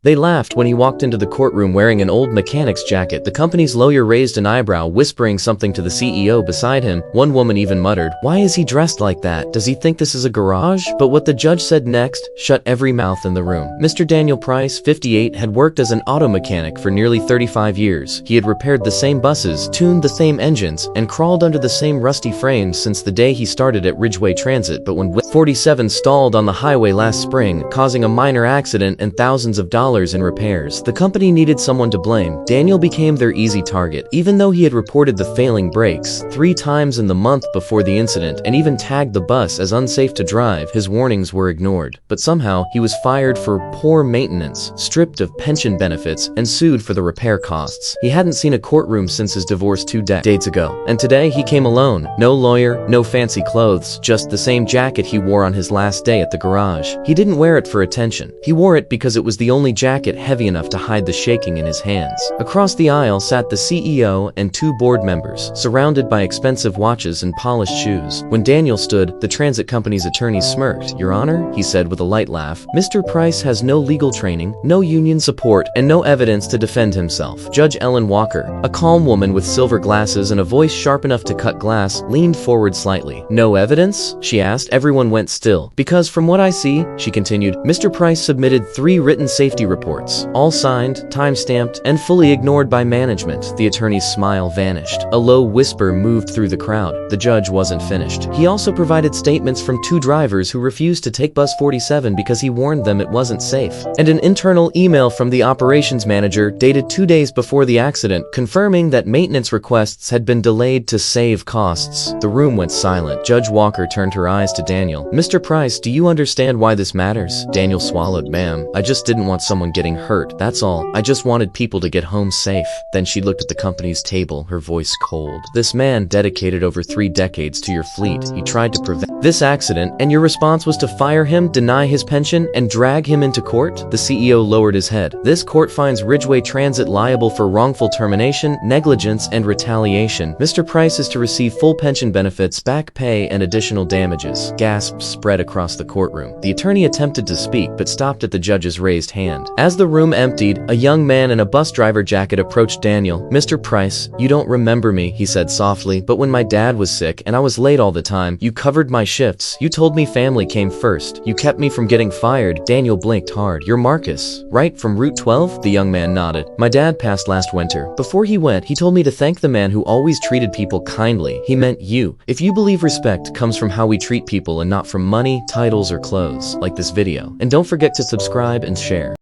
They laughed when he walked into the courtroom wearing an old mechanic's jacket. The company's lawyer raised an eyebrow, whispering something to the CEO beside him. One woman even muttered, "Why is he dressed like that? Does he think this is a garage?" But what the judge said next shut every mouth in the room. Mr. Daniel Price, 58, had worked as an auto mechanic for nearly 35 years. He had repaired the same buses, tuned the same engines, and crawled under the same rusty frames since the day he started at Ridgeway Transit. But when 47 stalled on the highway last spring, causing a minor accident and thousands of dollars in repairs, the company needed someone to blame. Daniel became their easy target. Even though he had reported the failing brakes 3 times in the month before the incident and even tagged the bus as unsafe to drive, his warnings were ignored. But somehow, he was fired for poor maintenance, stripped of pension benefits, and sued for the repair costs. He hadn't seen a courtroom since his divorce 2 decades ago. And today, he came alone. No lawyer, no fancy clothes, just the same jacket he wore on his last day at the garage. He didn't wear it for attention. He wore it because it was the only jacket heavy enough to hide the shaking in his hands. Across the aisle sat the CEO and 2 board members, surrounded by expensive watches and polished shoes. When Daniel stood, the transit company's attorney smirked. "Your Honor," he said with a light laugh, "Mr. Price has no legal training, no union support, and no evidence to defend himself." Judge Ellen Walker, a calm woman with silver glasses and a voice sharp enough to cut glass, leaned forward slightly. "No evidence?" she asked. Everyone went still. "Because from what I see," she continued, "Mr. Price submitted 3 written safety reports, all signed, time-stamped, and fully ignored by management." The attorney's smile vanished. A low whisper moved through the crowd. The judge wasn't finished. "He also provided statements from 2 drivers who refused to take bus 47 because he warned them it wasn't safe, and an internal email from the operations manager dated 2 days before the accident confirming that maintenance requests had been delayed to save costs." The room went silent. Judge Walker turned her eyes to Daniel. "Mr. Price, do you understand why this matters?" Daniel swallowed. "Ma'am, I just didn't want someone getting hurt, that's all. I just wanted people to get home safe." Then she looked at the company's table, her voice cold. "This man dedicated over 3 decades to your fleet. He tried to prevent this accident, and your response was to fire him, deny his pension, and drag him into court?" The CEO lowered his head. "This court finds Ridgeway Transit liable for wrongful termination, negligence, and retaliation. Mr. Price is to receive full pension benefits, back pay, and additional damages." Gasps spread across the courtroom. The attorney attempted to speak, but stopped at the judge's raised hand. As the room emptied, a young man in a bus driver jacket approached Daniel. "Mr. Price, you don't remember me," he said softly, "but when my dad was sick and I was late all the time, you covered my shifts. You told me family came first. You kept me from getting fired." Daniel blinked hard. "You're Marcus, right? From Route 12? The young man nodded. "My dad passed last winter. Before he went, he told me to thank the man who always treated people kindly. He meant you. If you believe respect comes from how we treat people and not from money, titles, or clothes, like this video. And don't forget to subscribe and share."